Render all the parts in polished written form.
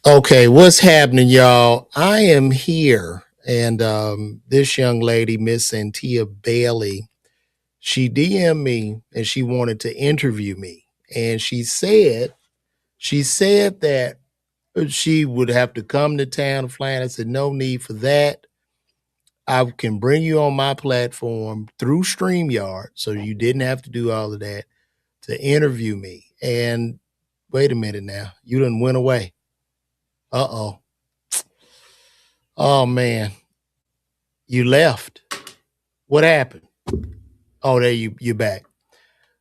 Okay, what's happening, y'all? I am here, and this young lady, Miss Santia Bailey, she DM'd me and she wanted to interview me, and she said that she would have to come to town to fly. I said, no need for that. I can bring you on my platform through StreamYard, so you didn't have to do all of that to interview me. And wait a minute now, you done went away. Uh oh. Oh man, you left. What happened? Oh, there you're back.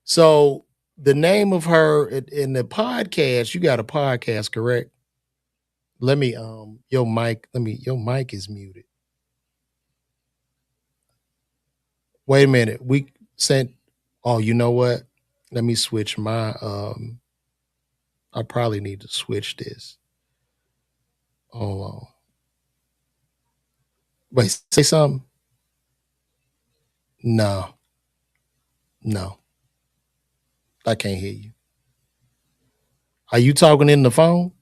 So the name of her in the podcast, you got a podcast, correct? Let me your mic is muted. Wait a minute. We sent Oh, you know what? Let me switch my I probably need to switch this. Hold on. Wait, say something? No, no. I can't hear you. Are you talking in the phone?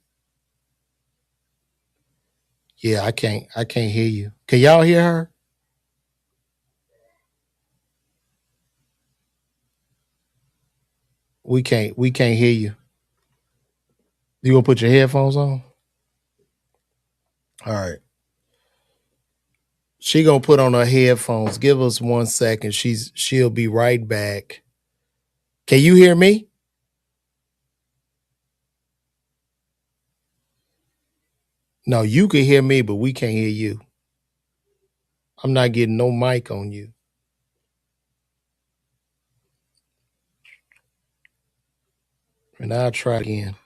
Yeah, I can't hear you. Can y'all hear her? We can't hear you. You gonna put your headphones on? All right. She gonna put on her headphones. Give us 1 second. She'll be right back. Can you hear me? No, you can hear me, but we can't hear you. I'm not getting no mic on you. And I'll try again.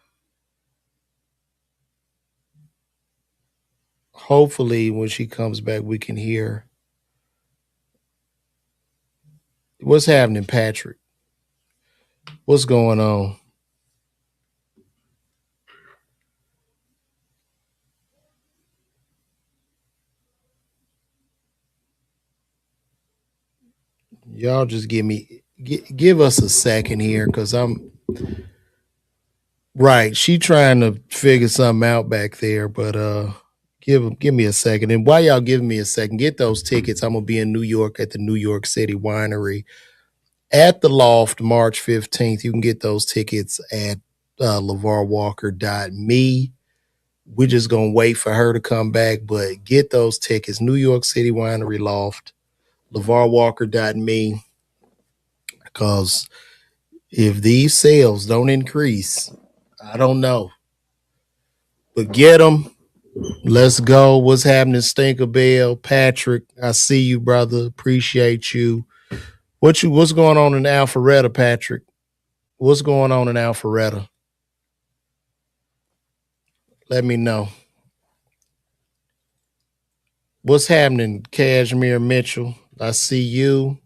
Hopefully, when she comes back, we can hear. What's happening, Patrick? What's going on? Y'all just give us a second here, because I'm right. She trying to figure something out back there, but give me a second. And while y'all giving me a second, get those tickets. I'm gonna be in New York at the New York City Winery at the Loft March 15th. You can get those tickets at LaVarWalker.me. We're just gonna wait for her to come back, but get those tickets. New York City Winery Loft, LaVarWalker.me, because if these sales don't increase, I don't know. But get them. Let's go. What's happening, Stinker Bell? Patrick, I see you, brother. Appreciate you. What's going on in Alpharetta, Patrick? What's going on in Alpharetta? Let me know. What's happening, Cashmere Mitchell? I see you.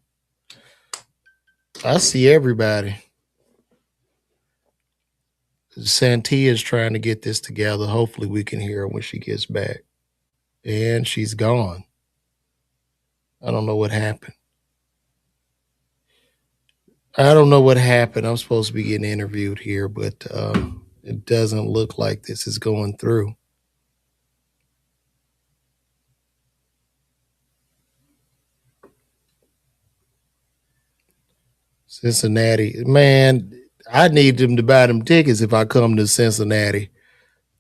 I see everybody. Santia's trying to get this together. Hopefully, we can hear her when she gets back. And she's gone. I don't know what happened. I don't know what happened. I'm supposed to be getting interviewed here, but it doesn't look like this is going through. Cincinnati, man, I need them to buy them tickets if I come to Cincinnati.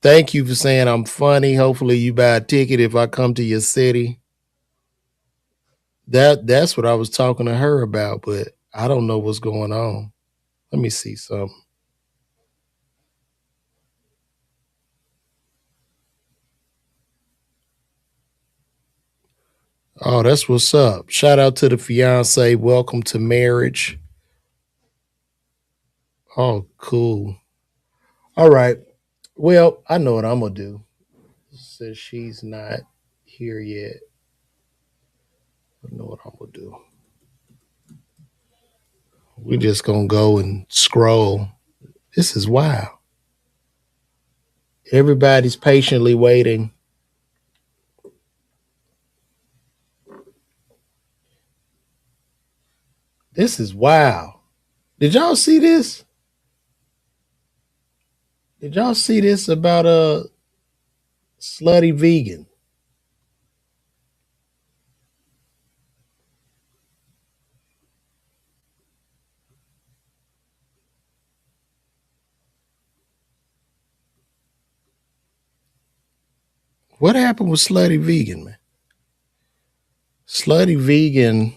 Thank you for saying I'm funny. Hopefully, you buy a ticket if I come to your city. That's what I was talking to her about, but I don't know what's going on. Let me see something. Oh, that's what's up. Shout out to the fiance. Welcome to marriage. Oh, cool. All right. Well, I know what I'm gonna do. Since she's not here yet, I know what I'm gonna do. We're just gonna go and scroll. This is wild. Everybody's patiently waiting. This is wild. Did y'all see this? Did y'all see this about Slutty vegan. What happened with Slutty Vegan, man? Slutty Vegan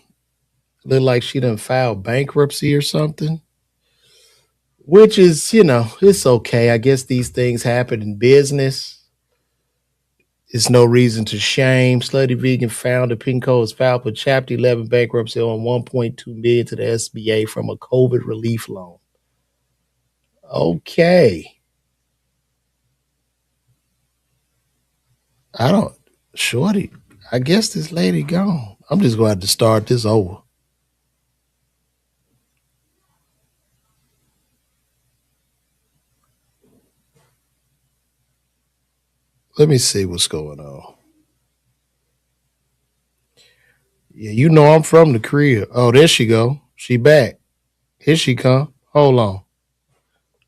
looked like she done filed bankruptcy or something. Which is, it's okay. I guess these things happen in business. It's no reason to shame. Slutty Vegan founder Pinko has filed for Chapter 11 bankruptcy on 1.2 million to the SBA from a COVID relief loan. Okay. I don't, Shorty, I guess this lady gone. I'm just going to have to start this over. Let me see what's going on. Yeah, I'm from the crib. Oh, there she go. She back. Here she come. Hold on.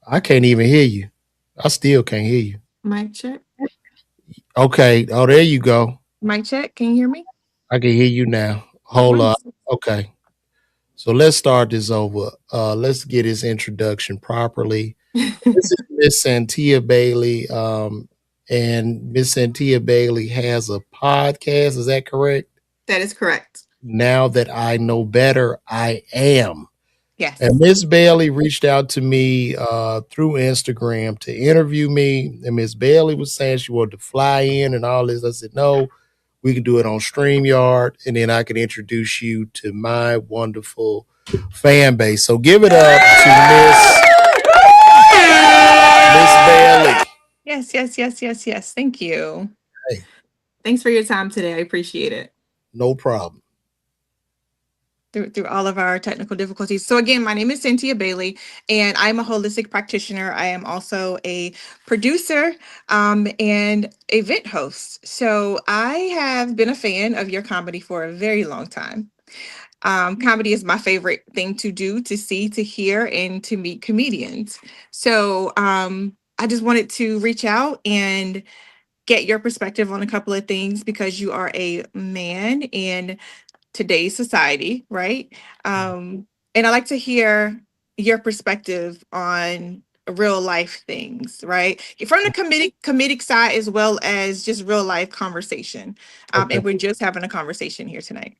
I can't even hear you. I still can't hear you. Mic check. Okay. Oh, there you go. Mic check. Can you hear me? I can hear you now. Hold on. Wonderful. Okay. So let's start this over. Let's get his introduction properly. This is Miss Santia Bailey. And Miss Santia Bailey has a podcast. Is that correct? That is correct. Now that I know better, I am. And Yes. Miss Bailey reached out to me through Instagram to interview me. And Miss Bailey was saying she wanted to fly in and all this. I said, no, we can do it on StreamYard. And then I can introduce you to my wonderful fan base. So give it up to Miss Bailey. Yes, yes, yes, yes, yes. Thank you. Hey, Thanks for your time today. I appreciate it. no problem. Through all of our technical difficulties. So again, my name is Santia Bailey, and I'm a holistic practitioner. I am also a producer and event host. So I have been a fan of your comedy for a very long time. Comedy is my favorite thing to do, to see, to hear, and to meet comedians. So I just wanted to reach out and get your perspective on a couple of things because you are a man in today's society, right? And I like to hear your perspective on real life things, right? From the comedic side as well as just real life conversation. Okay. And we're just having a conversation here tonight.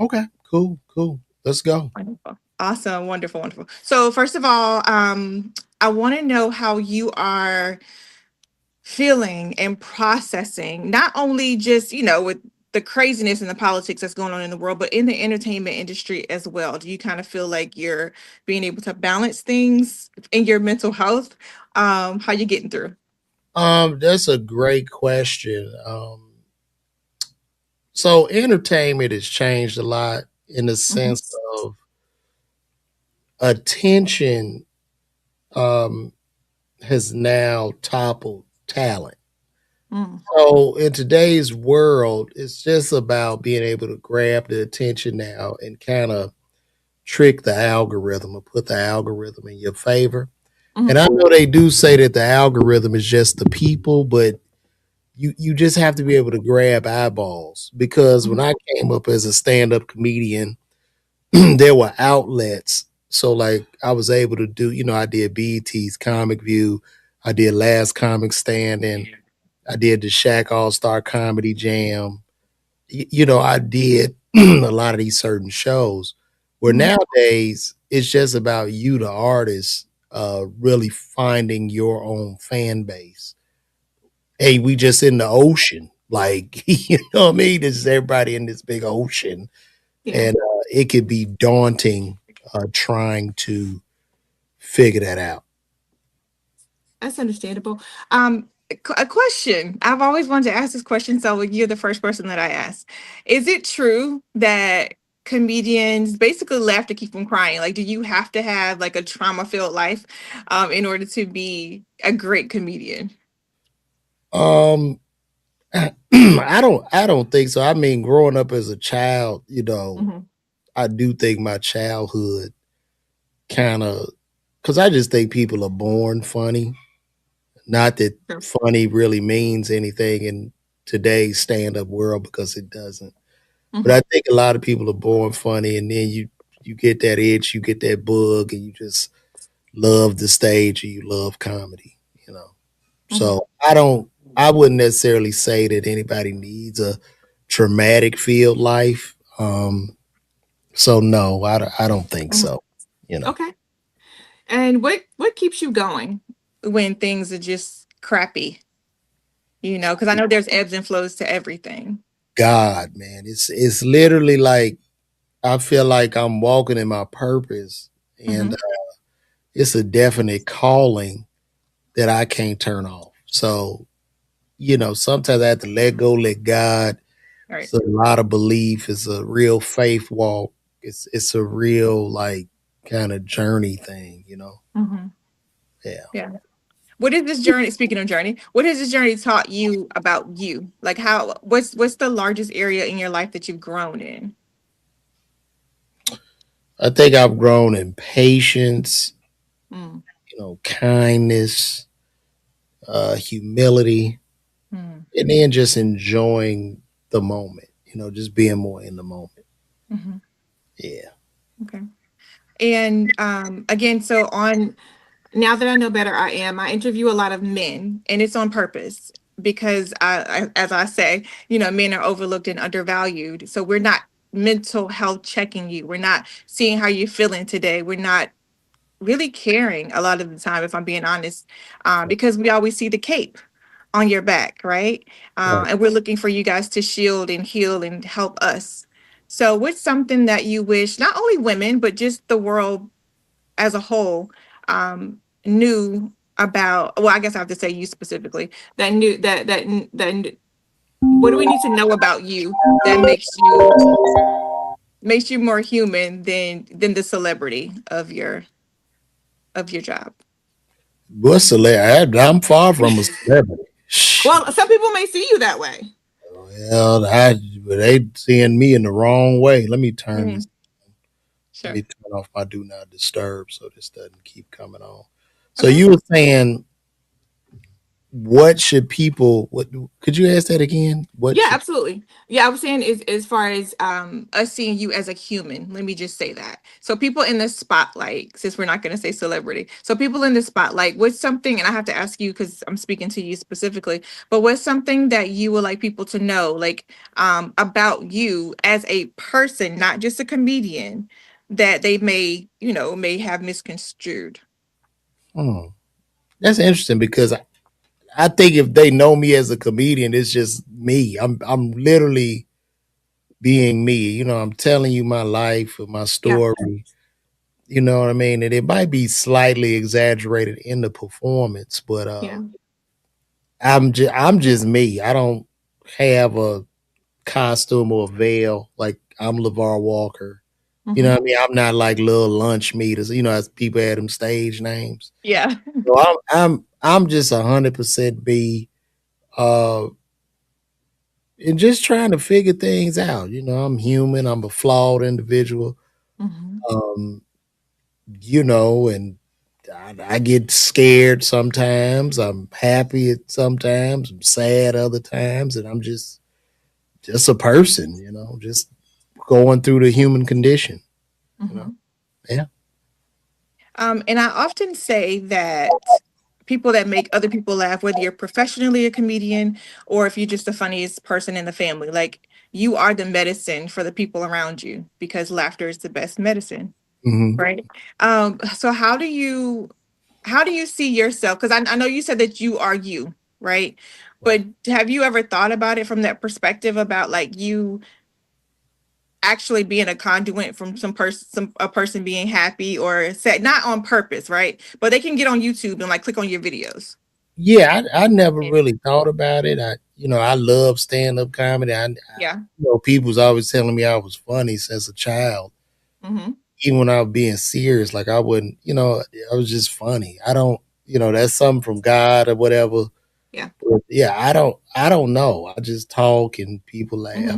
Okay. Cool. Cool. Let's go. Wonderful. Awesome. Wonderful. Wonderful. So first of all, I want to know how you are feeling and processing, not only just, with the craziness and the politics that's going on in the world, but in the entertainment industry as well. Do you kind of feel like you're being able to balance things in your mental health? How you getting through? That's a great question. So entertainment has changed a lot in the Mhm. sense of attention um, has now toppled talent. Mm. So in today's world, it's just about being able to grab the attention now and kind of trick the algorithm or put the algorithm in your favor. And Mhm. I know they do say that the algorithm is just the people, but you just have to be able to grab eyeballs because when Mhm. I came up as a stand-up comedian, there were outlets. So like I was able to do, I did BET's Comic View, I did Last Comic Standing, I did the Shaq All Star Comedy Jam. I did a lot of these certain shows. Where Mhm. nowadays it's just about you, the artist, really finding your own fan base. Hey, we just in the ocean, like you know what I mean. This is everybody in this big ocean, Yeah, and it could be daunting trying to figure that out. that's understandable. A question. I've always wanted to ask this question, so you're the first person that I ask. Is it true that comedians basically laugh to keep from crying? Like, do you have to have like a trauma-filled life in order to be a great comedian? Um, I don't think so. I mean, growing up as a child, Mhm. I do think my childhood kind of because I just think people are born funny. Not that Sure. funny really means anything in today's stand up world because it doesn't. But Hmm. I think a lot of people are born funny, and then you get that itch, you get that bug, and you just love the stage and you love comedy. You know, Hmm. so I wouldn't necessarily say that anybody needs a traumatic filled life. So no, I don't think Hmm. so. You know, Okay. And what keeps you going when things are just crappy? Because I know there's ebbs and flows to everything. God, man, it's literally like I feel like I'm walking in my purpose, and Hmm. it's a definite calling that I can't turn off. So sometimes I have to let go, let God. All right. It's a lot of belief. It's a real faith walk. It's a real like kind of journey thing. Hmm. Yeah. Yeah. What is this journey? Speaking of journey, what has this journey taught you about you? Like what's the largest area in your life that you've grown in? I think I've grown in patience, Mm, kindness, humility, mm, and then just enjoying the moment. Just being more in the moment. hmm. Yeah. Okay. And again, so on now that I know better, I interview a lot of men, and it's on purpose because as I say, men are overlooked and undervalued. So we're not mental health checking you. We're not seeing how you're feeling today. We're not really caring a lot of the time, if I'm being honest, because we always see the cape on your back, right? Right. And we're looking for you guys to shield and heal and help us. So, what's something that you wish not only women, but just the world as a whole knew about? Well, I guess I have to say you specifically that knew that what do we need to know about you that makes you more human than the celebrity of your job? What's celebrity? I'm far from a celebrity. Well, some people may see you that way. Well, they seeing me in the wrong way. Let me turn this. Mhm. Let me Sure. turn off my do not disturb so this doesn't keep coming on. So Okay. you were saying, what should people? What could you ask that again? What Yeah, should? absolutely. Yeah, I was saying is as far as us seeing you as a human. Let me just say that. So people in the spotlight, since we're not going to say celebrity. So people in the spotlight, what's something, and I have to ask you because I'm speaking to you specifically, but what's something that you would like people to know, like about you as a person, not just a comedian, that they may have misconstrued. Hmm, that's interesting because I think if they know me as a comedian, it's just me. I'm literally being me. I'm telling you my life, my Yeah. story. You know what I mean? And it might be slightly exaggerated in the performance, but Yeah. I'm just me. I don't have a costume or a veil like I'm LaVar Walker. You know Hmm. what I mean? I'm not like little lunch meters. As people had them stage names. Yeah. So I'm just 100% me, uh, and just trying to figure things out. I'm human. I'm a flawed individual. Hmm. Um, and I get scared sometimes. I'm happy at sometimes. I'm sad other times, and I'm just a person. Just going through the human condition. You know, Hmm. yeah. And I often say that people that make other people laugh, whether you're professionally a comedian or if you're just the funniest person in the family, like you are the medicine for the people around you because laughter is the best medicine, Hmm. right? So how do you see yourself? Because I know you said that you are you, right? Right. But have you ever thought about it from that perspective about like you actually being a conduit from a person being happy or sad, not on purpose, right? But they can get on YouTube and like click on your videos. Yeah, I never really thought about it. I love stand up comedy. Yeah. People's always telling me I was funny since a child, Mm-hmm. even when I was being serious. Like I wouldn't, I was just funny. I don't, that's something from God or whatever. Yeah. But yeah, I don't know. I just talk and people laugh Mm-hmm.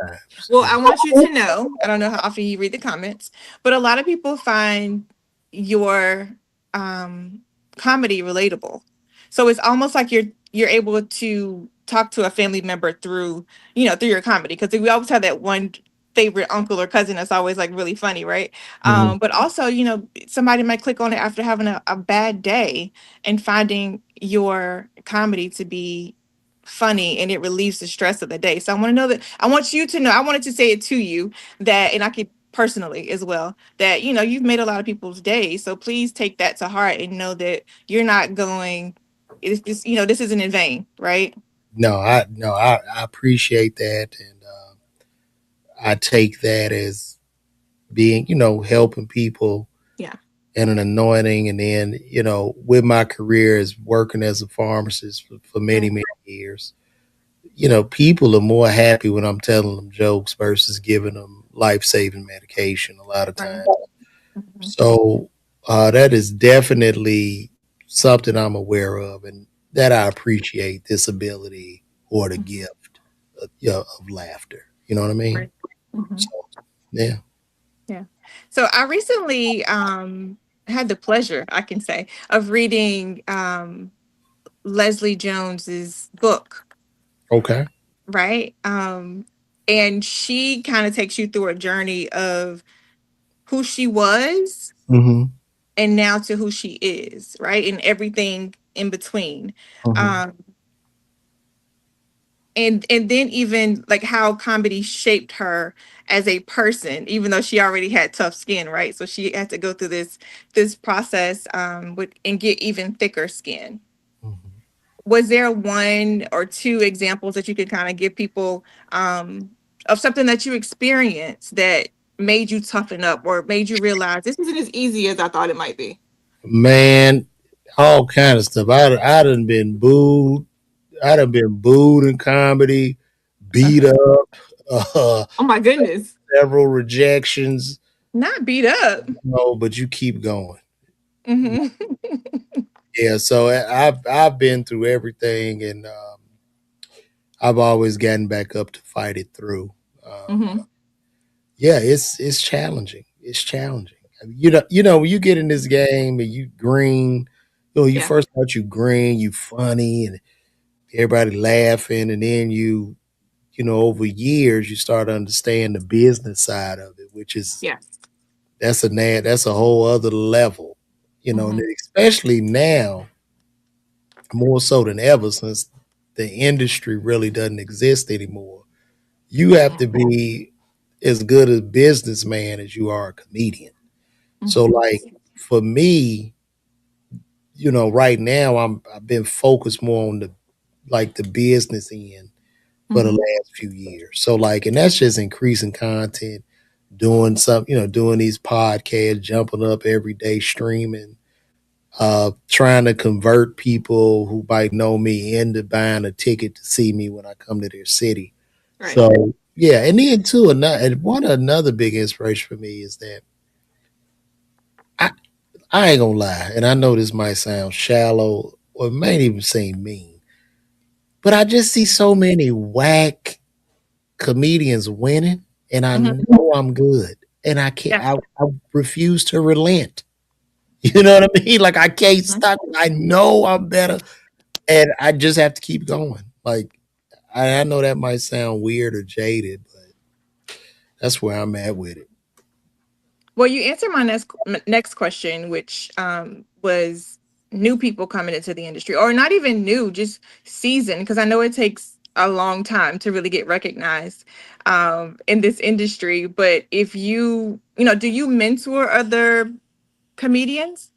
times. Well, I want you to know, I don't know how often you read the comments, but a lot of people find your um comedy relatable. So it's almost like you're able to talk to a family member through, through your comedy, because we always have that one favorite uncle or cousin that's always like really funny, right? Mhm. But also, somebody might click on it after having a bad day and finding your comedy to be funny, and it relieves the stress of the day. So I want to know that I want you to know, I wanted to say it to you, that, and I could personally as well, that you've made a lot of people's days. So please take that to heart and know that you're not going, it's just, this isn't in vain, right? No, I appreciate that, and I take that as being, helping people Yeah. and an anointing. And then, with my career as working as a pharmacist for many, Right. many years, people are more happy when I'm telling them jokes versus giving them life saving medication a lot of Right. times. Mhm. So that is definitely something I'm aware of, and that I appreciate this ability or the Mhm. gift of laughter. You know what I mean? Right. Mhm. So, yeah. Yeah. So I recently had the pleasure, I can say, of reading Leslie Jones's book, Okay. right? And she kind of takes you through a journey of who she was Mm-hmm. and now to who she is, right? And everything in between. Mm-hmm. Um, and then even like how comedy shaped her as a person, even though she already had tough skin, right? So she had to go through this process with and get even thicker skin. Mm-hmm. Was there one or two examples that you could kind of give people of something that you experienced that made you toughen up or made you realize this isn't as easy as I thought it might be? Man, all kind of stuff. I done been booed. I done been booed in comedy, beat Okay. up, uh, Oh my goodness. several rejections. Not beat up. No, but you keep going. Hmm. Yeah, so I've been through everything, and I've always gotten back up to fight it through. Hmm. Yeah, it's challenging. It's challenging. I mean, when you get in this game and you green, you Yeah. first thought you green, you funny, and everybody laughing, and then over years you start to understand the business side of it, which is Yeah. that's a whole other level, and Hmm. especially now more so than ever since the industry really doesn't exist anymore. You have Yeah. to be as good a businessman as you are a comedian. So Hmm. like for me, right now I've been focused more on the business end for the Hmm. last few years. So like, and that's just increasing content, doing some, doing these podcasts, jumping up every day, streaming, trying to convert people who might know me into buying a ticket to see me when I come to their city. Right. So yeah, and then too, another big inspiration for me is that I I ain't gonna lie, and I know this might sound shallow or it may even seem mean, but I just see so many whack comedians winning, and I Hmm. know I'm good, and I can't. Yeah. I refuse to relent. You know what I mean? Like I can't Mhm. stop. I know I'm better, and I just have to keep going. Like I know that might sound weird or jaded, but that's where I'm at with it. Well, you answered my next question, which was new people coming into the industry, or not even new, just seasoned, because I know it takes a long time to really get recognized in this industry. But if do you mentor other comedians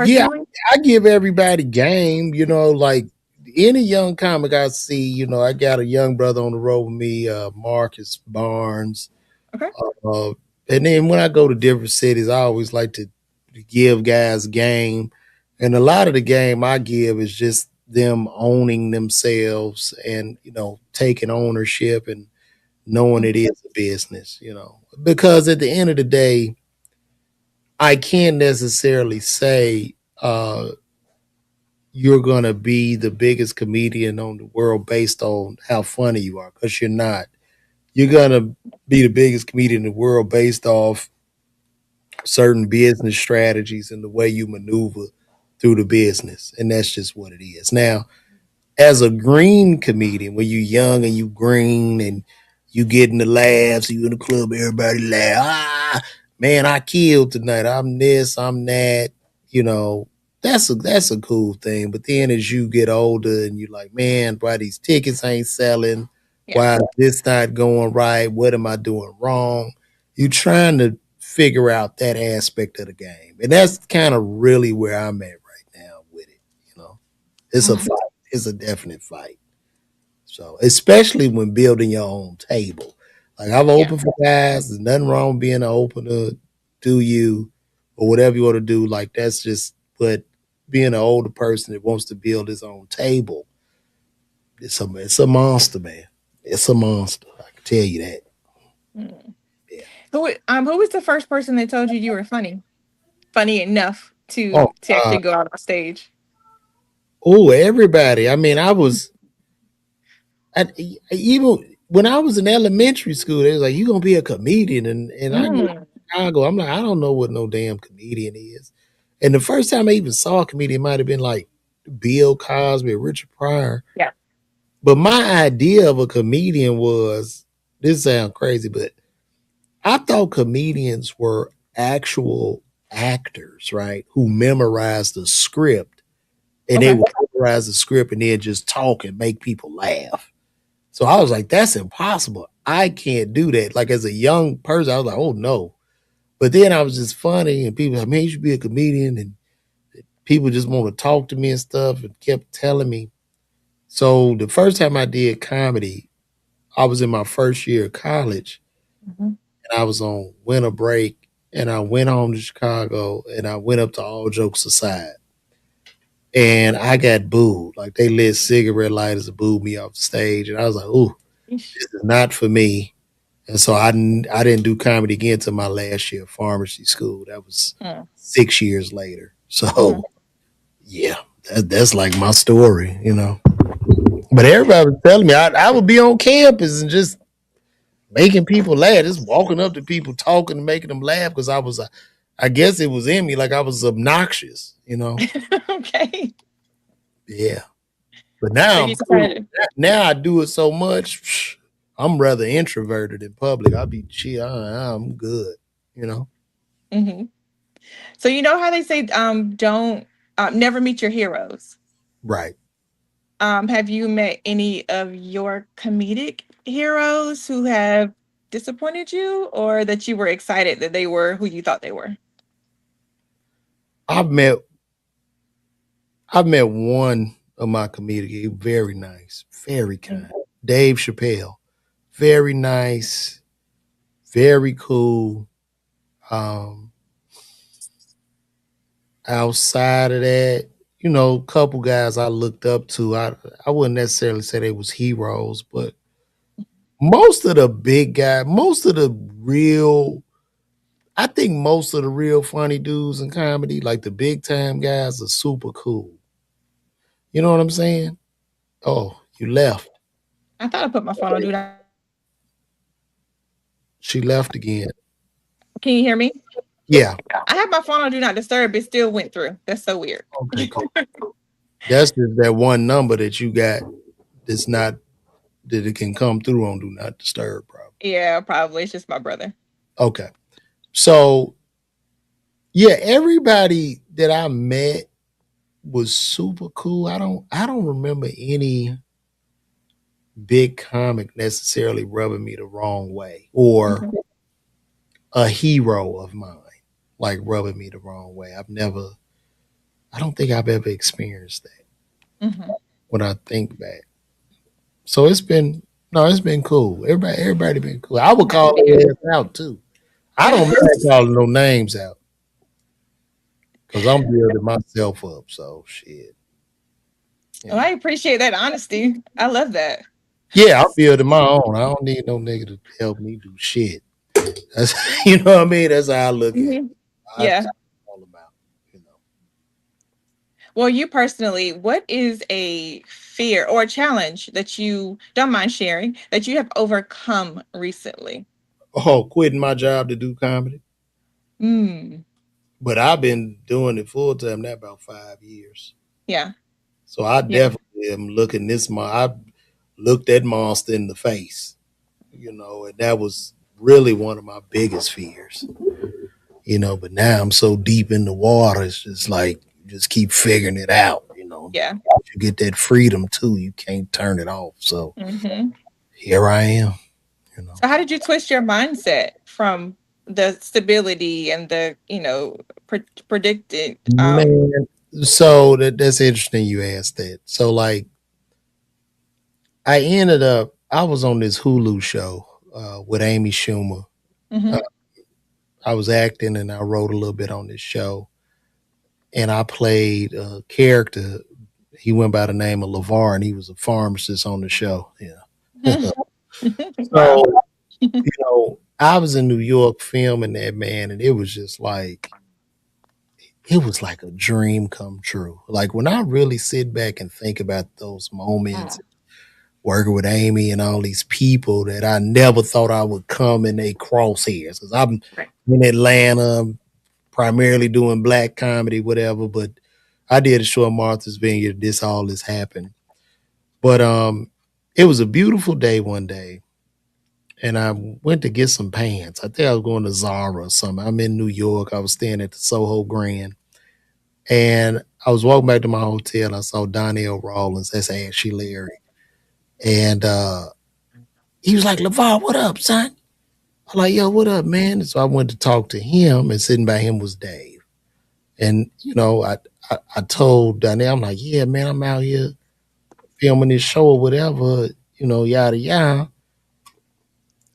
Yeah, personally? I give everybody game. Like any young comic I see. I got a young brother on the road with me, Marcus Barnes. Okay. Uh, and then when I go to different cities, I always like to give guys game. And a lot of the game I give is just them owning themselves and, taking ownership and knowing it Mhm. is a business, Because at the end of the day, I can't necessarily say you're going to be the biggest comedian on the world based on how funny you are, because you're not. You're going to be the biggest comedian in the world based off certain business strategies and the way you maneuver through the business, and that's just what it is. Now, as a green comedian, when you young and you green and you getting the laughs, you in the club, everybody laugh. Ah, man, I killed tonight. I'm this, I'm that. You know, that's a cool thing. But then as you get older and you're like, man, why these tickets ain't selling? Yeah. Why is this not going right? What am I doing wrong? You trying to figure out that aspect of the game, and that's kind of really where I'm at right now with it. You know, it's a Mhm. fight. It's a definite fight. So, especially when building your own table. Like I've Yeah. opened for guys. There's nothing wrong with being an opener. Do you or whatever you want to do? Like that's just. But being an older person that wants to build his own table, it's a monster, man. It's a monster. I can tell you that. Mm. Yeah. Who was the first person that told you you were funny? Funny enough Oh, to actually go out on stage? everybody. I mean, I, even when I was in elementary school, they was like, "You gonna be a comedian?" And I go to Mm. Chicago. I'm like, I don't know what no damn comedian is. And the first time I even saw a comedian might have been like Bill Cosby or Richard Pryor. Yeah. But my idea of a comedian was this sounds crazy, but I thought comedians were actual actors, right? Who memorized the script and they Okay. would memorize the script and then just talk and make people laugh. So I was like, that's impossible. I can't do that. Like as a young person, I was like, oh no. But then I was just funny and people like, man, you should be a comedian. And people just want to talk to me and stuff and kept telling me. So the first time I did comedy, I was in my first year of college Mhm. and I was on winter break and I went home to Chicago and I went up to All Jokes Aside. And I got booed. Like they lit cigarette lighters and booed me off the stage. And I was like, ooh, Yeesh. this is not for me. And so I didn't do comedy again until my last year of pharmacy school. That was Mm. 6 years later. Mhm. So yeah, that's like my story, you know. But everybody was telling me I would be on campus and just making people laugh, just walking up to people, talking and making them laugh because I guess it was in me, like I was obnoxious, you know. Okay. Yeah, but So now I'm you cool. decided. Now I do it so much. I'm rather introverted in public. I'll be chill. I'm good, you know. Hmm. So you know how they say, don't never meet your heroes. Right. Have you met any of your comedic heroes who have disappointed you, or that you were excited that they were who you thought they were? I've met I've met one of my comedic, very nice, very kind. Dave Chappelle, very nice, very cool. Um, Outside of that, a couple guys I looked up to. I wouldn't necessarily say they was heroes, but most of the big guys, most of the real, I think most of the real funny dudes in comedy, like the big time guys, are super cool. You know what I'm saying? Oh, you left. I thought I put my phone on do not. She left again. Can you hear me? Yeah. I have my phone on do not disturb. It still went through. That's so weird. Okay, cool. That's just that one number that you got that's not that it can come through on do not disturb, probably. Yeah, probably. It's just my brother. Okay. So yeah, everybody that I met was super cool. I don't remember any big comic necessarily rubbing me the wrong way or Hmm. a hero of mine like rubbing me the wrong way. I don't think I've ever experienced that Hmm. when I think back. So it's been cool. Everybody been cool. I would That's call good. their ass out too. I don't mind calling no names out because I'm building myself up. So shit, you Well, I know. appreciate that honesty. I love that. Yeah, I'm building my own. I don't need no nigga to help me do shit. That's you know what I mean. That's how I look at it. Hmm. That's Yeah. all about. You know. Well, you personally, what is a fear or a challenge that you don't mind sharing that you have overcome recently? Oh, quitting my job to do comedy. Hmm. But I've been doing it full time now about 5 years. Yeah. So I Yeah. definitely am looking I looked that monster in the face, and that was really one of my biggest fears. But now I'm so deep in the water, it's just like you just keep figuring it out. Yeah. You get that freedom too, you can't turn it off. So Hmm. here I am, you know. So how did you twist your mindset from the stability and the, predicted Man, so that's interesting you asked that. So like I was on this Hulu show with Amy Schumer. Uh, hmm I was acting and I wrote a little bit on this show, and I played a character. He went by the name of LaVar, and he was a pharmacist on the show. Yeah. Wow. So, I was in New York filming that, man, and it was just like it was like a dream come true. Like when I really sit back and think about those moments Mm. working with Amy and all these people that I never thought I would come in their crosshairs. Because I'm Right. in Atlanta, primarily doing black comedy, whatever. But I did a show at Martha's Vineyard. This happened. But it was a beautiful day one day, and I went to get some pants. I think I was going to Zara or something. I'm in New York. I was staying at the Soho Grand, and I was walking back to my hotel. I saw Donnell Rawlins. That's Ashley Larry, and he was like, "LaVar, what up, son?" I'm like, "Yo, what up, man?" And so I went to talk to him, and sitting by him was Dave. And I told Donnell, I'm like, "Yeah, man, I'm out here filming this show or whatever, yada yada."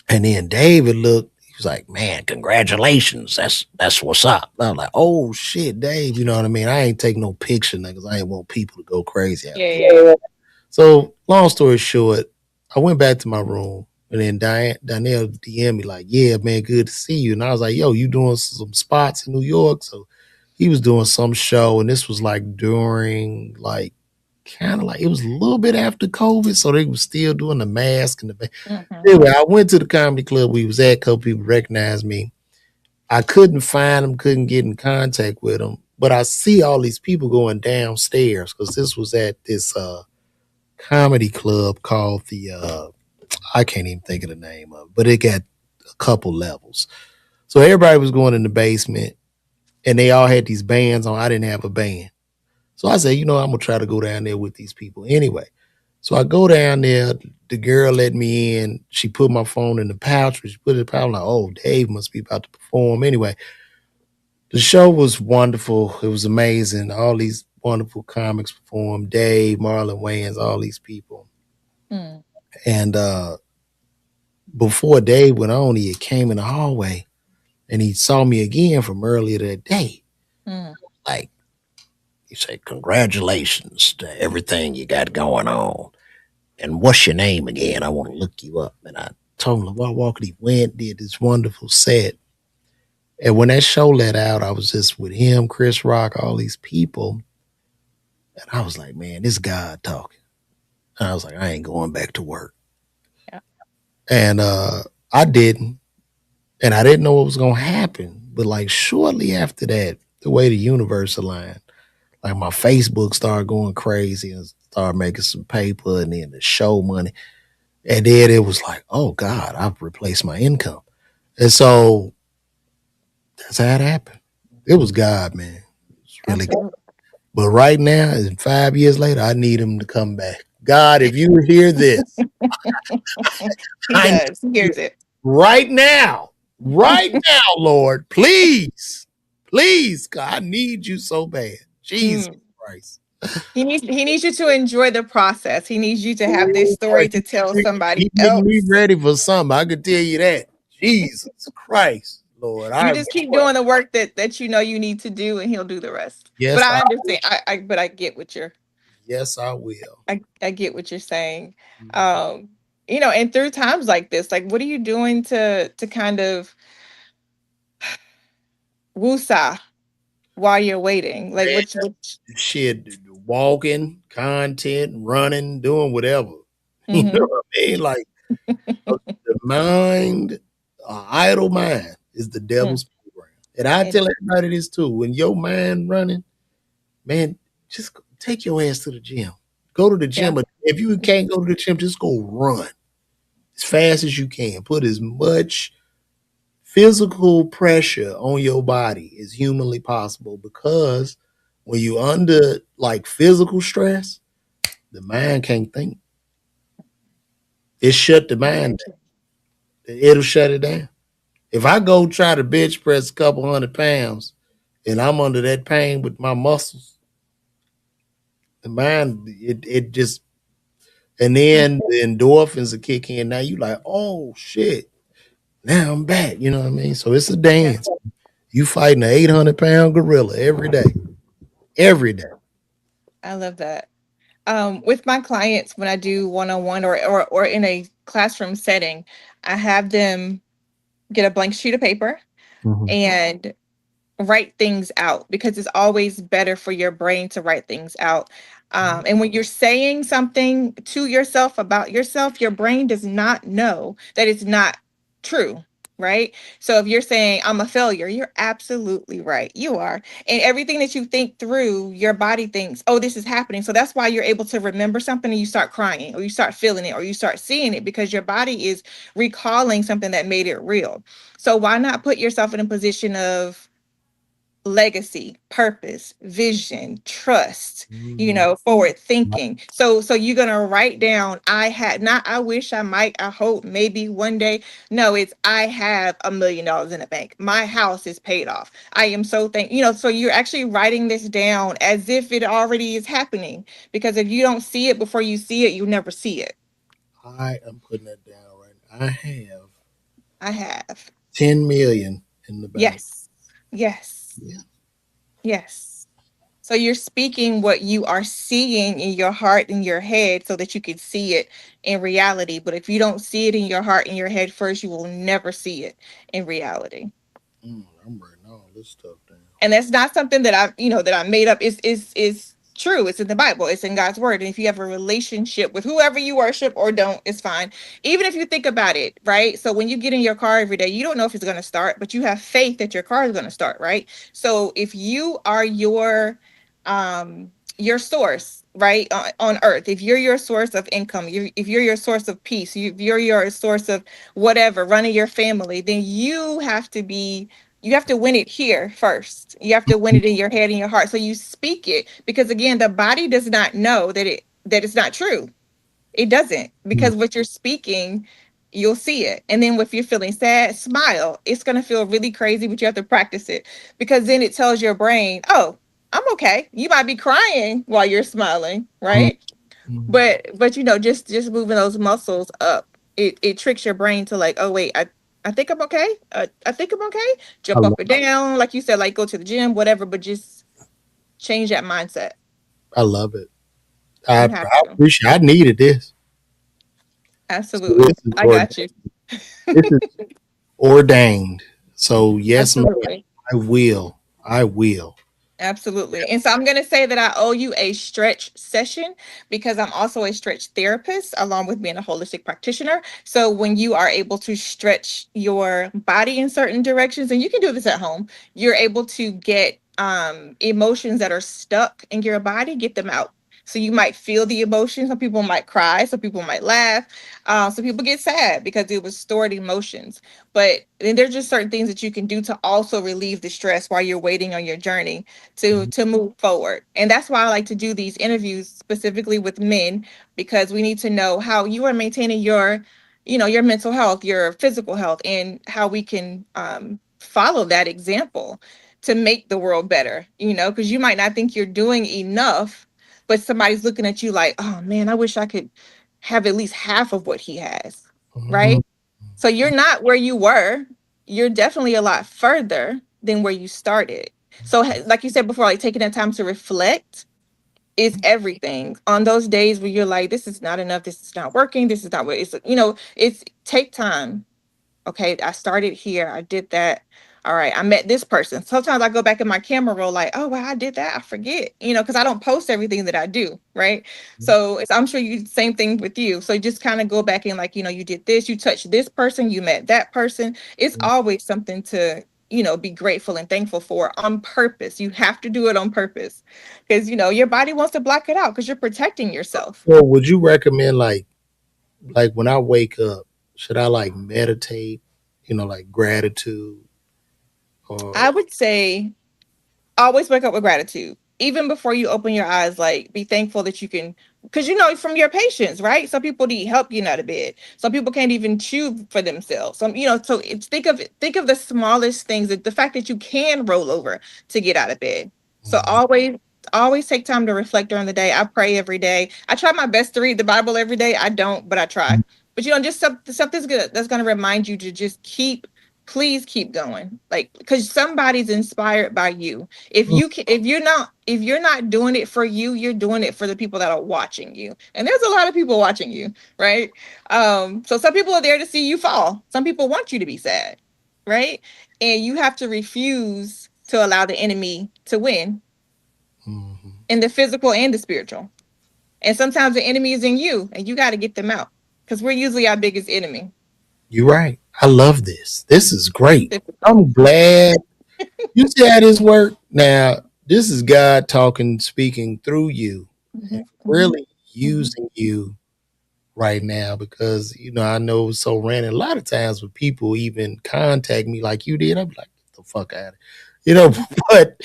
And then David looked, he was like, "Man, congratulations. That's what's up." I was like, "Oh shit, Dave, you know what I mean? I ain't take no picture, niggas. I ain't want people to go crazy out Yeah, there." yeah. So long story short, I went back to my room, and then Danielle DM me like, "Yeah, man, good to see you." And I was like, "Yo, you doing some spots in New York?" So he was doing some show, and this was like during like kind of like it was a little bit after COVID, so they was still doing the mask and the. Hmm. Anyway, I went to the comedy club we was at. A couple people recognized me. I couldn't find them, couldn't get in contact with them, but I see all these people going downstairs because this was at this comedy club called the I can't even think of the name of it, but it got a couple levels. So everybody was going in the basement, and they all had these bands on. I didn't have a band. So I said, I'm gonna try to go down there with these people anyway. So I go down there. The girl let me in. She put my phone in the pouch. She put it in the pouch. I'm like, oh, Dave must be about to perform. Anyway, the show was wonderful. It was amazing. All these wonderful comics performed. Dave, Marlon Wayans, all these people. Mm. And before Dave went on, he came in the hallway and he saw me again from earlier that day. Mm. Like, he said, "Congratulations to everything you got going on. And what's your name again? I want to look you up." And I told him, LaVar Walker, he went, did this wonderful set. And when that show let out, I was just with him, Chris Rock, all these people. And I was like, man, this God talking. And I was like, I ain't going back to work. Yeah. And I didn't. And I didn't know what was going to happen. But like shortly after that, the way the universe aligned, like my Facebook started going crazy and started making some paper and then the show money. And then it was like, oh God, I've replaced my income. And so that's how it happened. It was God, man. It's really God. Absolutely. But right now, and 5 years later, I need him to come back. God, if you hear this, He I need does. He you hears it. right now, Lord, please, God, I need you so bad. Jesus Mm. Christ. He needs you to enjoy the process. He needs you to have this Ooh, boy, story to tell somebody he getting me else. ready for something. I can tell you that. Jesus Christ, Lord. You I just keep doing the work that you know you need to do, and he'll do the rest. But yes, I understand. But I get what you're. yes, I will. I get what you're saying. Mhm. Um, and through times like this, like, what are you doing to kind of woosah while you're waiting? Like, Man, which shit, walking, content, running, doing whatever. You know mm-hmm. what I mean? Like the mind, idle mind is the Mm. devil's program. And I And tell everybody this too. When your mind running, man, just take your ass to the gym. Go to the yeah, gym. But if you can't go to the gym, just go run as fast as you can. Put as much physical pressure on your body as humanly possible because when you under like physical stress, the mind can't think. It shut the mind down. It'll shut it down. If I go try to bench press a couple 100 pounds and I'm under that pain with my muscles, the mind it just and then the endorphins will kick in. Now you like, oh shit, now I'm back. You know what I mean? So it's a yeah, dance. You fighting an 800-pound gorilla every day. Every day. I love that. With my clients, when I do one-on-one or in a classroom setting, I have them get a blank sheet of paper Mhm. and write things out, because it's always better for your brain to write things out. And when you're saying something to yourself about yourself, your brain does not know that it's not true, right? So if you're saying, I'm a failure, you're absolutely right. You are. And everything that you think through, your body thinks, oh, this is happening. So that's why you're able to remember something and you start crying or you start feeling it or you start seeing it, because your body is recalling something that made it real. So why not put yourself in a position of legacy, purpose, vision, trust, Mhm. forward thinking. So you're going to write down, I had, not I wish, I might, I hope, maybe one day. No, it's I have $1 million in the bank. My house is paid off. I am so so you're actually writing this down as if it already is happening, because if you don't see it before you see it, you never see it. I am putting that down right now. I have I have. 10 million in the bank. Yes. Yes. Yeah. Yes. So you're speaking what you are seeing in your heart and your head so that you can see it in reality. But if you don't see it in your heart and your head first, you will never see it in reality. I'm writing all this stuff down. And that's not something that I made up. Is true. It's in the Bible. It's in God's word. And if you have a relationship with whoever you worship or don't, it's fine. Even if you think about it, right? So when you get in your car every day, you don't know if it's going to start, but you have faith that your car is going to start, right? So if you are your source, right, on earth, if you're your source of income, if you're your source of peace, if you're your source of whatever, running your family, then you have to win it here first. You have to win it in your head and your heart. So you speak it, because again, the body does not know that it's not true. It doesn't, Mhm. because what you're speaking, you'll see it. And then if you're feeling sad, smile. It's gonna feel really crazy, but you have to practice it, because then it tells your brain, oh, I'm okay. You might be crying while you're smiling, right? Mhm. But just moving those muscles up, it tricks your brain to like, oh wait, I think I'm okay. I think I'm okay. I Jump love, up and down, like you said, like go to the gym, whatever. But just change that mindset. I love it. I You have to. appreciate. I needed this. So Absolutely. I got you. this is ordained. So yes, ma'am. Absolutely. I will. I will. Absolutely. And so I'm going to say that I owe you a stretch session, because I'm also a stretch therapist along with being a holistic practitioner. So when you are able to stretch your body in certain directions, and you can do this at home, you're able to get emotions that are stuck in your body, get them out. So you might feel the emotions. Some people might cry. Some people might laugh. Some people get sad because it was stored emotions. But then there's just certain things that you can do to also relieve the stress while you're waiting on your journey to move forward. And that's why I like to do these interviews specifically with men, because we need to know how you are maintaining your mental health, your physical health, and how we can follow that example to make the world better, because you might not think you're doing enough, but somebody's looking at you like, oh man, I wish I could have at least half of what he has, Mhm. right? So you're not where you were. You're definitely a lot further than where you started. So, like you said before, like taking that time to reflect is everything. On those days where you're like, this is not enough, this is not working, this is not what it's take time. Okay, I started here, I did that. All right, I met this person. Sometimes I go back in my camera roll, like, oh, wow, I did that. I forget, because I don't post everything that I do, right? So I'm sure you same thing with you. So just kind of go back and like, you did this, you touched this person, you met that person. It's always something to be grateful and thankful for on purpose. You have to do it on purpose because your body wants to block it out because you're protecting yourself. Well, would you recommend like when I wake up, should I like meditate, like gratitude or I would say always wake up with gratitude. Even before you open your eyes, like be thankful that you can, because from your patients, right? Some people need help getting out of bed. Some people can't even chew for themselves. So think of the smallest things, that the fact that you can roll over to get out of bed. So Mhm. always take time to reflect during the day. I pray every day. I try my best to read the Bible every day. I don't, but I try. But just something's good that's gonna remind you to just please keep going, like, because somebody's inspired by you. If you're not doing it for you, you're doing it for the people that are watching you, and there's a lot of people watching you, right? So some people are there to see you fall. Some people want you to be sad, right? And you have to refuse to allow the enemy to win Mhm. in the physical and the spiritual. And sometimes the enemy is in you, and you got to get them out, because we're usually our biggest enemy. You're right. I love this. This is great. Typical. I'm glad you see how this work. Now, this is God talking, speaking through you, and Mhm, mhm, really mhm. using you right now because I know it's so random. A lot of times when people even contact me like you did, I'm like, get the fuck out of but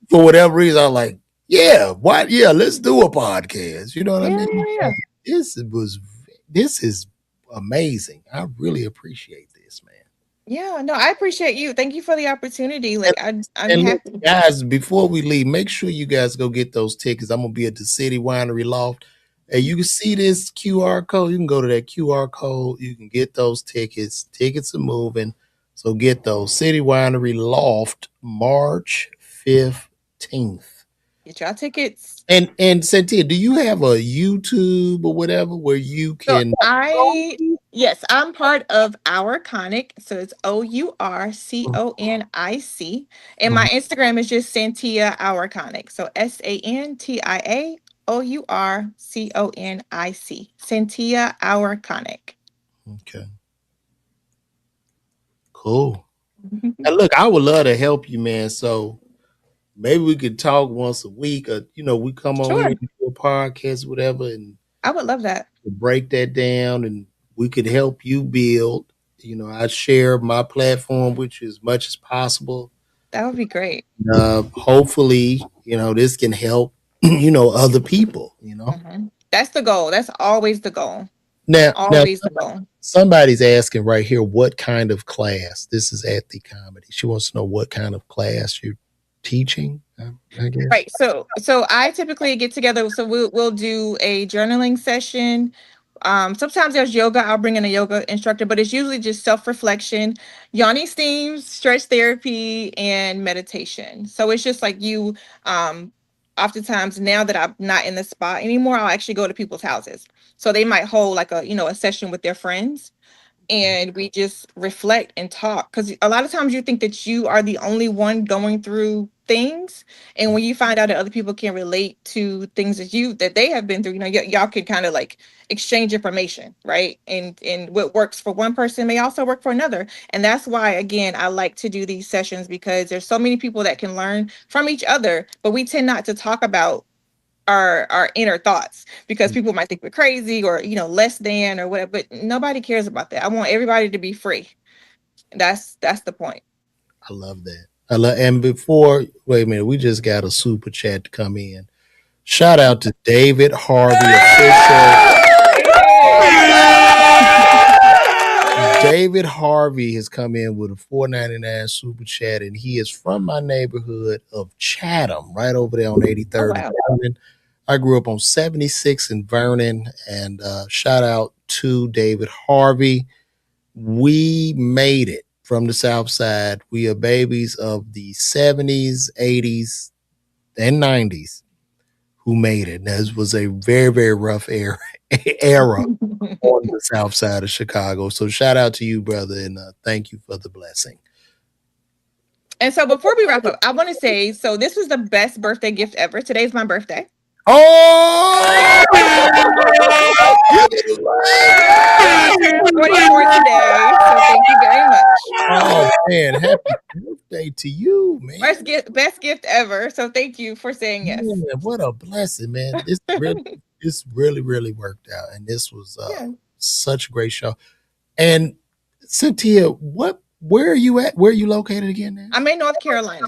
for whatever reason, I'm like, yeah, why? Yeah, let's do a podcast. You know what I Yeah, mean? yeah, yeah. This was this is amazing. I really appreciate this, man. Yeah, no, I appreciate you. Thank you for the opportunity. And, Like, I'm and look, happy. guys, before we leave, make sure you guys go get those tickets. I'm gonna be at the City Winery Loft. And you can see this QR code. You can go to that QR code. You can get those tickets. Tickets are moving. So get those. City Winery Loft, March 15th. Get y'all tickets. And Santia, do you have a YouTube or whatever where you So can yes, I'm part of Our Conic. So it's OurConic. And my Instagram is just Santia Our Conic. So SantiaOurConic. Santia Our Conic. Okay, cool. And look, I would love to help you, man. So maybe we could talk once a week, or we come on here Sure. and do a podcast, whatever, and I would love that. break that down, and we could help you build. I share my platform with you as much as possible. That would be great. Hopefully, this can help, other people. That's the goal. That's always the goal. Now, Always the goal. somebody's asking right here, what kind of class? This is at the comedy. She wants to know what kind of class you're teaching. I guess. Right. So I typically get together. So we'll do a journaling session. Sometimes there's yoga. I'll bring in a yoga instructor, but it's usually just self-reflection, yoni steams, stretch therapy, and meditation. So it's just like you. Oftentimes now that I'm not in the spot anymore, I'll actually go to people's houses. So they might hold like a session with their friends, and we just reflect and talk, because a lot of times you think that you are the only one going through things, and when you find out that other people can relate to things that they have been through, y'all can kind of like exchange information, right? And what works for one person may also work for another, and that's why, again, I like to do these sessions, because there's so many people that can learn from each other, but we tend not to talk about our inner thoughts, because people might think we're crazy, or less than, or whatever, but nobody cares about that. I want everybody to be free. That's the point. I love that. And before, wait a minute, we just got a super chat to come in. Shout out to David Harvey official. David Harvey has come in with a 4.99 super chat, and he is from my neighborhood of Chatham, right over there on Oh 83rd and wow. Vernon. I grew up on 76 in Vernon, and shout out to David Harvey. We made it from the South Side. We are babies of the 70s, 80s, and 90s who made it. This was a very, very rough era on the South Side of Chicago. So shout out to you, brother, and thank you for the blessing. And so before we wrap up, I want to say, so this was the best birthday gift ever. Today's my birthday. Oh, I turned 44 today, so thank you very much. oh man, man, happy birthday to you, man. Best gift ever. So thank you for saying yes. Man, what a blessing, man. This really worked out. And this was Yeah. such a great show. And Cynthia, where are you at? Where are you located again now? I'm in North Carolina.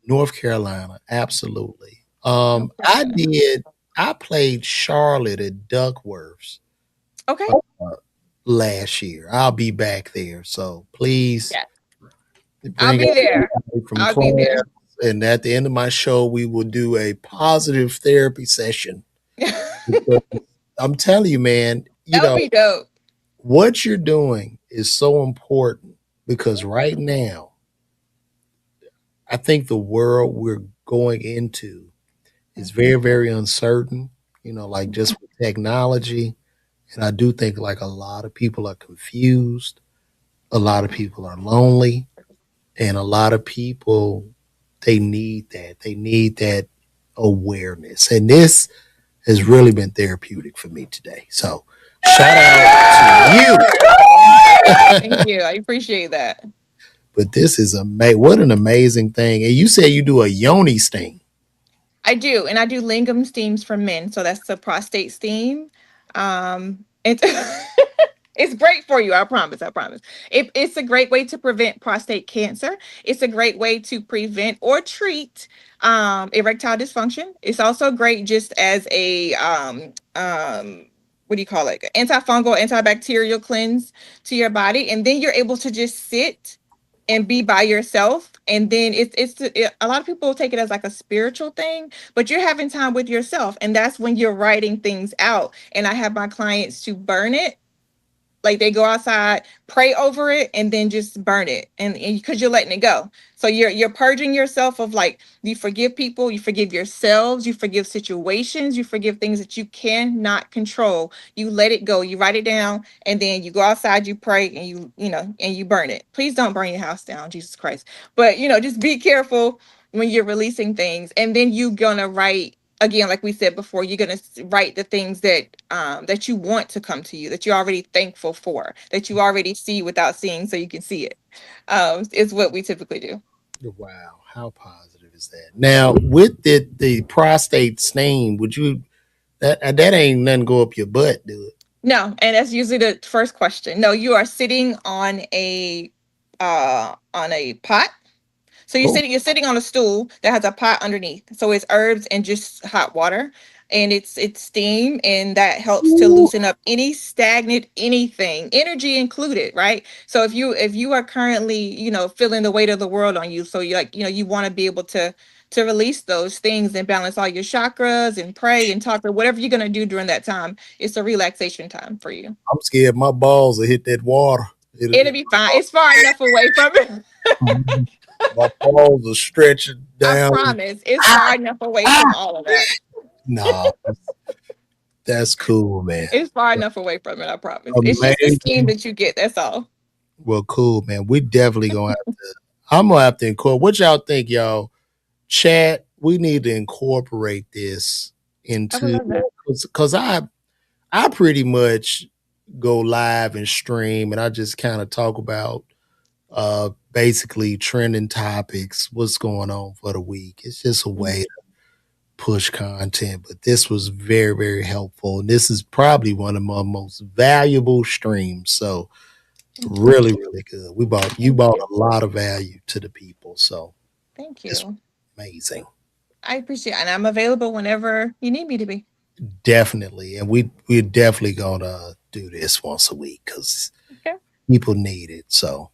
North Carolina, absolutely. North I Carolina. did. I played Charlotte at Duckworth's Okay. uh, last year. I'll be back there, so please Yeah. I'll bring be there. everybody from I'll be class. there. And at the end of my show, we will do a positive therapy session. Because I'm telling you, man, That would be dope. what you're doing is so important because right now, I think the world we're going into is very, very uncertain, like just with technology. And I do think like a lot of people are confused, a lot of people are lonely, and a lot of people they need that. They need that awareness. And this has really been therapeutic for me today. So shout out to Thank you. you. I appreciate that. But this is what an amazing thing. And you said you do a yoni sting. I do, and I do lingam steams for men. So that's the prostate steam. It's it's great for you. I promise. I promise. It's a great way to prevent prostate cancer. It's a great way to prevent or treat erectile dysfunction. It's also great just as a what do you call it? Antifungal, antibacterial cleanse to your body, and then you're able to just sit and be by yourself. And then a lot of people take it as like a spiritual thing, but you're having time with yourself, and that's when you're writing things out. And I have my clients to burn it, like they go outside, pray over it, and then just burn it, and because you're letting it go. So you're purging yourself of, like, you forgive people, you forgive yourselves, you forgive situations, you forgive things that you cannot control. You let it go, you write it down, and then you go outside, you pray, and and you burn it. Please don't burn your house down, Jesus Christ. But just be careful when you're releasing things, and then you gonna write again, like we said before. You're going to write the things that you want to come to you, that you're already thankful for, that you already see without seeing, so you can see it. Is what we typically do. Wow, how positive is that? Now, with the prostate stain, would you that ain't nothing go up your butt, do it? No, and that's usually the first question. No, you are sitting on a pot. So Oh, you're sitting on a stool that has a pot underneath. So it's herbs and just hot water, and it's steam, and that helps to loosen up any stagnant anything, energy included, right? So if you are currently, feeling the weight of the world on you, so you, like, you want to be able to release those things and balance all your chakras and pray and talk, or whatever you're going to do during that time. It's a relaxation time for you. I'm scared my balls will hit that water. It'll be fine. It's far enough away from it. My balls are stretching I down. promise. It's Ah, far enough away ah. from all of that. Nah, that's cool, man. It's far enough away from it, I promise. It's just the scheme Amazing. that you get, that's all. Well, cool, man. We definitely gonna have to. I'm gonna have to incorporate. What y'all think, y'all? Chat. We need to incorporate this I would into love that. because I pretty much go live and stream, and I just kind of talk about basically trending topics, what's going on for the week. It's just a Mhm. way to push content, but this was very, very helpful. And this is probably one of my most valuable streams. So Thank you. really, really good. You Thank brought you. a lot of value to the people. So Thank it's you. amazing. I appreciate it. And I'm available whenever you need me to be. Definitely. And we're definitely gonna do this once a week because Okay. people need it. So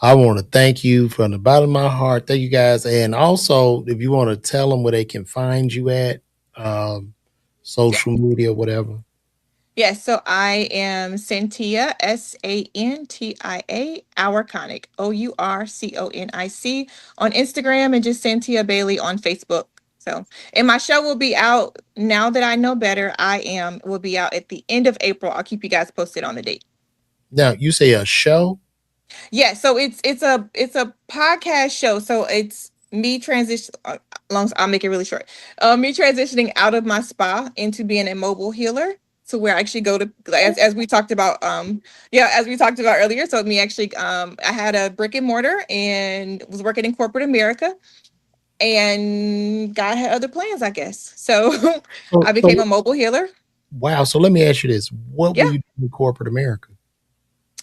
I want to thank you from the bottom of my heart. Thank you guys. And also, if you want to tell them where they can find you at, um, Yeah. social media, whatever. Yes, so I am Santia, Santia, Ourconic, Ourconic, on Instagram, and just Santia Bailey on Facebook. So, and my show will be out now that I know better. Will be out at the end of April. I'll keep you guys posted on the date. Now, you say a show? Yeah, so it's a podcast show. So it's me transition. Long, I'll make it really short. Me transitioning out of my spa into being a mobile healer. to where I actually go to, as we talked about, yeah, as we talked about earlier. So me actually, I had a brick and mortar and was working in corporate America, and God had other plans, I guess. So So, I so became a mobile healer. wow. So let me ask you this: what were Yeah, you doing in corporate America?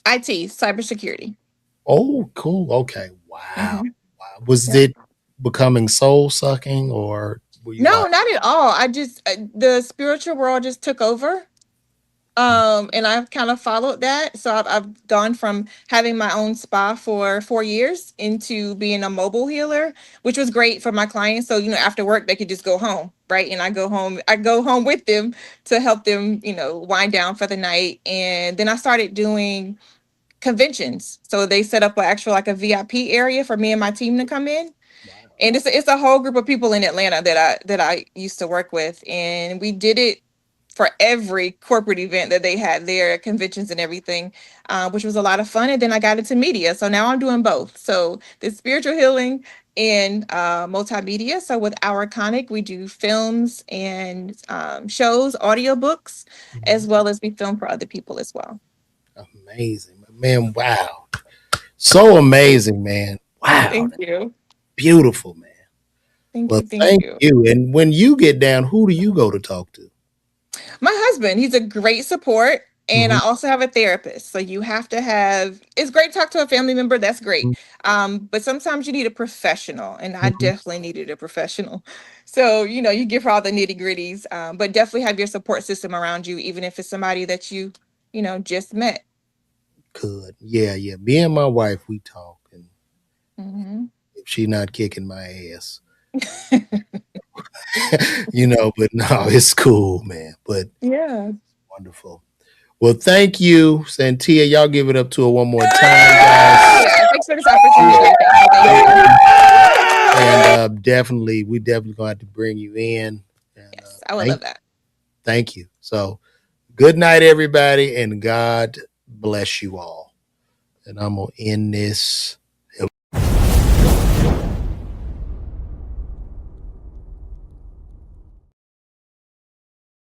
IT, cybersecurity. Oh, cool. Okay. Wow. Hmm. Wow. Was Yeah. it becoming soul sucking, or were you No, like, not at all. I just the spiritual world just took over. And I've kind of followed that. So I've gone from having my own spa for 4 years into being a mobile healer, which was great for my clients. So, after work, they could just go home, right? And I go home with them to help them, wind down for the night. And then I started doing conventions. So they set up like a VIP area for me and my team to come in, wow? and it's a whole group of people in Atlanta that I used to work with, and we did it for every corporate event that they had there, conventions and everything, which was a lot of fun. And then I got into media, so now I'm doing both. So the spiritual healing and multimedia. So with our Iconic, we do films and shows, audiobooks, Mhm. as well as we film for other people as well. Amazing, man. Wow. So amazing, man. Wow. Thank That's you. beautiful, man. Thank Well, you. Thank thank you. you. And when you get down, who do you go to talk to? My husband, he's a great support. And I Hmm. also have a therapist. So you have to have, it's great to talk to a family member. That's great. But sometimes you need a professional. And I Hmm. definitely needed a professional. So, you give her all the nitty gritties, but definitely have your support system around you, even if it's somebody that just met. Good. Yeah, yeah. Me and my wife, we talk, and Hmm. if she not kicking my ass, but no, it's cool, man. But Yeah. wonderful. Well, thank you, Santia. Y'all give it up to her one more time, guys. Yeah. Thanks for this opportunity. Thank you. Thank you. And definitely, we definitely gonna have to bring you in. And Yes, I would love that. thank you. So, good night, everybody, and God bless you all. And I'm gonna end this